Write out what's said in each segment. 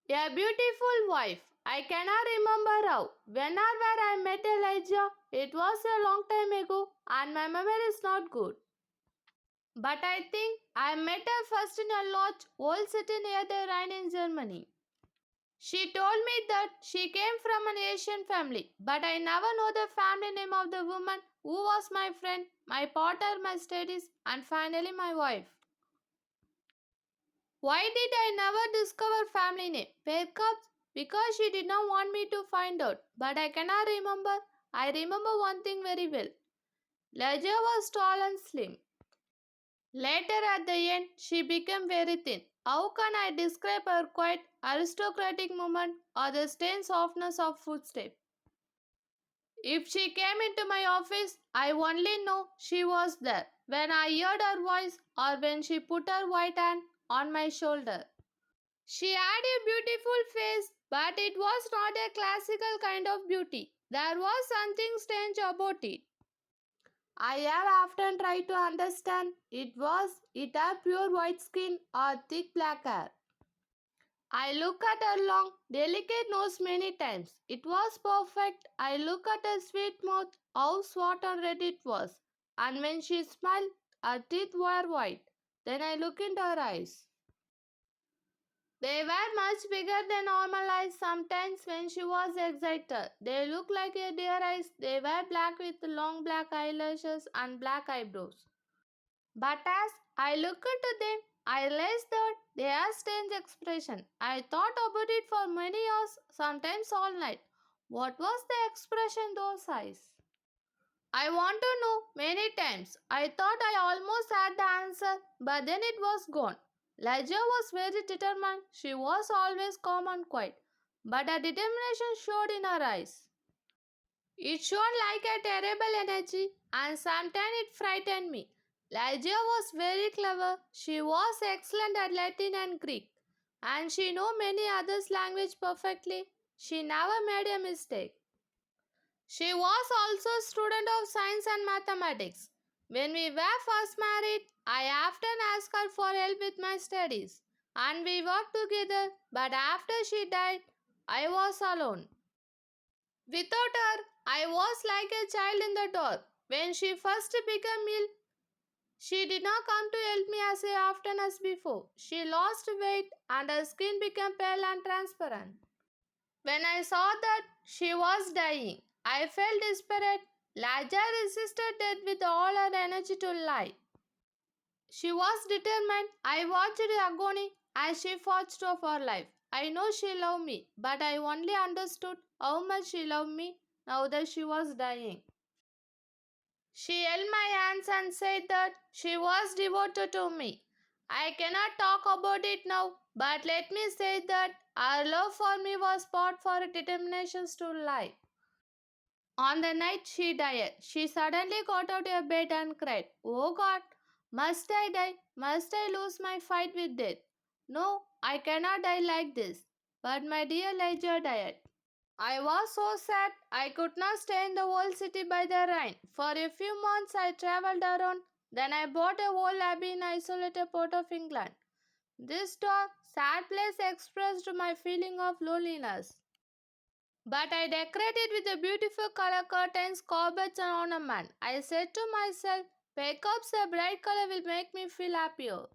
A beautiful wife. I cannot remember how. Whenever I met Elijah, it was a long time ago and my memory is not good. But I think I met her first in a large old city near the Rhine in Germany. She told me that she came from an Asian family, but I never know the family name of the woman who was my friend, my partner, my studies, and finally my wife. Why did I never discover family name? Perhaps because she did not want me to find out. But I cannot remember. I remember one thing very well. Ledger was tall and slim. Later at the end, she became very thin. How can I describe her quiet, aristocratic movement or the stern softness of footsteps? If she came into my office, I only know she was there when I heard her voice or when she put her white hand on my shoulder. She had a beautiful face, but it was not a classical kind of beauty. There was something strange about it. I have often tried to understand it had pure white skin or thick black hair. I look at her long, delicate nose many times. It was perfect. I look at her sweet mouth, how soft and red it was. And when she smiled, her teeth were white. Then I look into her eyes. They were much bigger than normal eyes sometimes when she was excited. They looked like a deer eyes. They were black with long black eyelashes and black eyebrows. But as I looked at them, I realized that they had strange expression. I thought about it for many years, sometimes all night. What was the expression in those eyes? I want to know many times. I thought I almost had the answer, but then it was gone. Ledger was very determined. She was always calm and quiet, but her determination showed in her eyes. It showed like a terrible energy, and sometimes it frightened me. Lygia was very clever. She was excellent at Latin and Greek, and she knew many others' language perfectly. She never made a mistake. She was also a student of science and mathematics. When we were first married, I often asked her for help with my studies, and we worked together. But after she died, I was alone. Without her, I was like a child in the dark. When she first became ill, she did not come to help me as often as before. She lost weight and her skin became pale and transparent. When I saw that she was dying, I felt desperate. Laja resisted death with all her energy to lie. She was determined. I watched her agony as she fought for her life. I know she loved me, but I only understood how much she loved me now that she was dying. She held my hands and said that she was devoted to me. I cannot talk about it now, but let me say that her love for me was part for her determination to lie. On the night she died, she suddenly got out of bed and cried, "Oh God, must I die? Must I lose my fight with death? No, I cannot die like this." But my dear Ledger died. I was so sad I could not stay in the old city by the Rhine. For a few months I travelled around. Then I bought a old abbey in isolated part of England. This dark, sad place expressed my feeling of loneliness. But I decorated with the beautiful color curtains, carpets and ornament. I said to myself, perhaps a bright color will make me feel happier.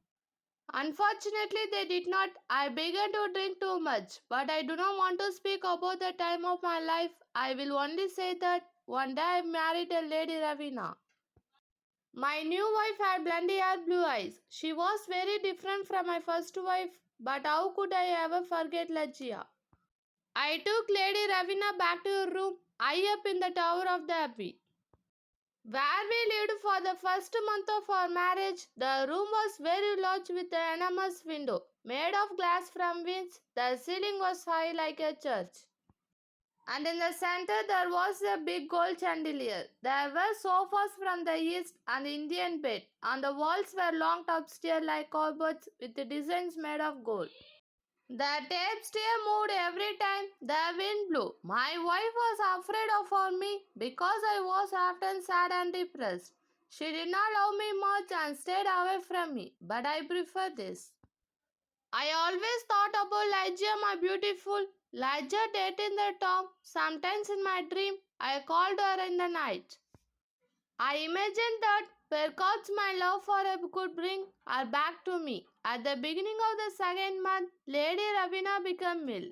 Unfortunately, they did not. I began to drink too much, but I do not want to speak about the time of my life. I will only say that one day I married a lady Ravina. My new wife had blonde hair, blue eyes. She was very different from my first wife, but how could I ever forget Lajia? I took Lady Ravina back to her room, high up in the tower of the abbey, where we lived for the first month of our marriage. The room was very large with an enormous window, made of glass from which the ceiling was high like a church. And in the center there was a big gold chandelier. There were sofas from the east and Indian bed. On the walls were long upstairs like cupboards with designs made of gold. The tapestry moved every time the wind blew. My wife was afraid of me because I was often sad and depressed. She did not love me much and stayed away from me, but I prefer this. I always thought about Lygia, my beautiful. Lygia dead in the tomb. Sometimes in my dream, I called her in the night. I imagined that perhaps my love for her could bring her back to me. At the beginning of the second month, Lady Ravina became ill.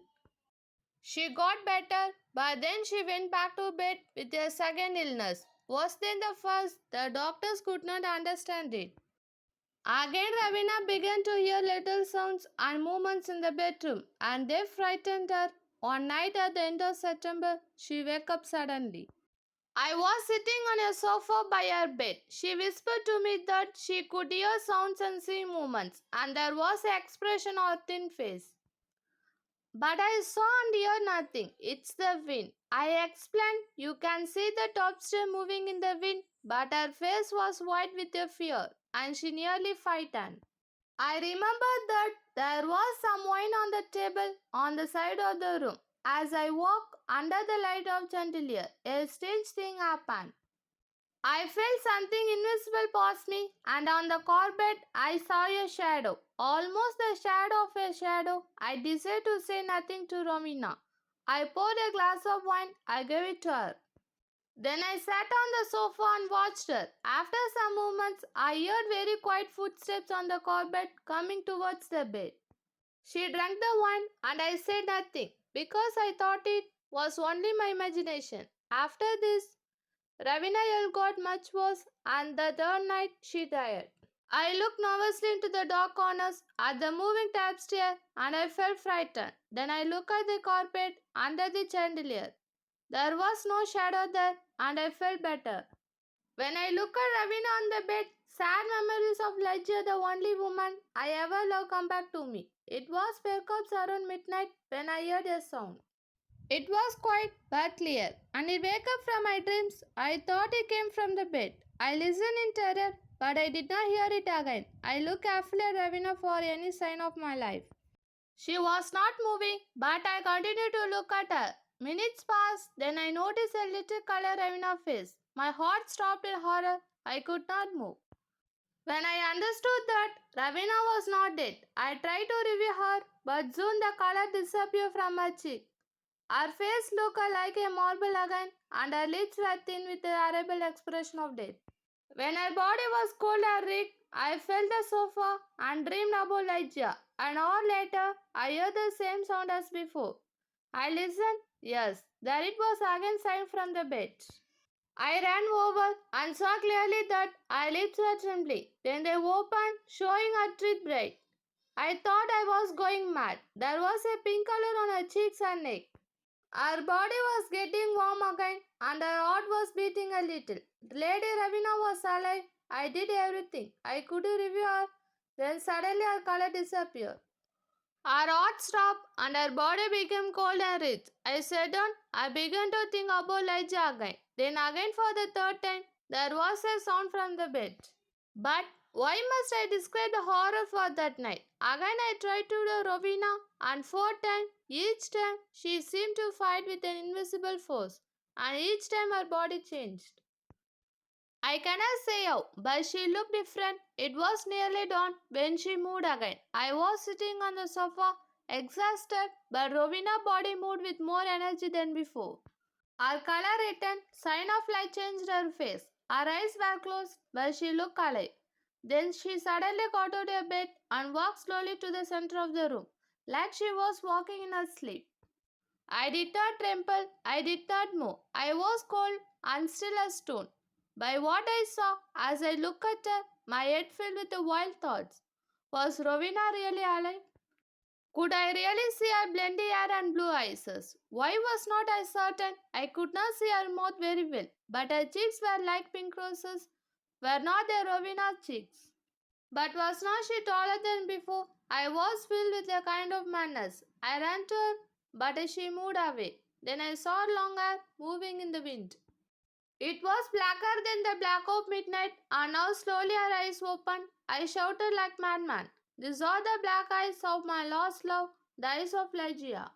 She got better, but then she went back to bed with a second illness. Worse than the first, the doctors could not understand it. Again, Ravina began to hear little sounds and movements in the bedroom, and they frightened her. One night at the end of September, she woke up suddenly. I was sitting on a sofa by her bed. She whispered to me that she could hear sounds and see movements, and there was an expression on her thin face. But I saw and heard nothing. It's the wind. I explained, you can see the top stair moving in the wind, but her face was white with a fear, and she nearly frightened. I remember that there was some wine on the table on the side of the room. As I walked under the light of chandelier, a strange thing happened. I felt something invisible pass me, and on the carpet I saw a shadow, almost the shadow of a shadow. I decided to say nothing to Romina. I poured a glass of wine, I gave it to her. Then I sat on the sofa and watched her. After some moments, I heard very quiet footsteps on the carpet coming towards the bed. She drank the wine, and I said nothing because I thought it was only my imagination. After this, Ravina got much worse, and the third night she died. I looked nervously into the dark corners at the moving tapestry, and I felt frightened. Then I looked at the carpet under the chandelier. There was no shadow there, and I felt better. When I looked at Ravina on the bed, sad memories of Ledger, the only woman I ever loved, come back to me. It was perhaps around midnight when I heard a sound. It was quiet but clear, and it woke up from my dreams. I thought it came from the bed. I listened in terror, but I did not hear it again. I looked carefully at Ravina for any sign of my life. She was not moving, but I continued to look at her. Minutes passed, then I noticed a little color in her face. My heart stopped in horror. I could not move. When I understood that Ravina was not dead, I tried to revive her, but soon the color disappeared from her cheek. Her face looked like a marble again, and her lips were thin with the horrible expression of death. When her body was cold and weak, I felt the sofa and dreamed about Lygia. An hour later, I heard the same sound as before. I listened. Yes, there it was again sighing from the bed. I ran over and saw clearly that her lips were trembling. Then they opened, showing her teeth bright. I thought I was going mad. There was a pink color on her cheeks and neck. Her body was getting warm again, and her heart was beating a little. Lady Ravina was alive. I did everything I could to review her. Then suddenly her color disappeared. Her heart stopped and her body became cold and rich. I sat down. I began to think about Elijah again. Then again for the third time, there was a sound from the bed. But why must I describe the horror for that night? Again I tried to do Rovina, and fourth time, each time she seemed to fight with an invisible force, and each time her body changed. I cannot say how, but she looked different. It was nearly dawn when she moved again. I was sitting on the sofa, exhausted, but Rovina's body moved with more energy than before. Her color returned, sign of life changed her face. Her eyes were closed, but she looked alive. Then she suddenly got out of bed and walked slowly to the center of the room, like she was walking in her sleep. I did not tremble, I did not move. I was cold and still as stone. By what I saw as I looked at her, my head filled with the wild thoughts. Was Rowena really alive? Could I really see her blendy hair and blue eyes? Why was not I certain? I could not see her mouth very well, but her cheeks were like pink roses, were not they Rowena's cheeks? But was not she taller than before? I was filled with a kind of madness. I ran to her, but she moved away. Then I saw her long hair moving in the wind. It was blacker than the black of midnight, and now slowly her eyes opened. I shouted like madman. These are the black eyes of my lost love, the eyes of Lygia.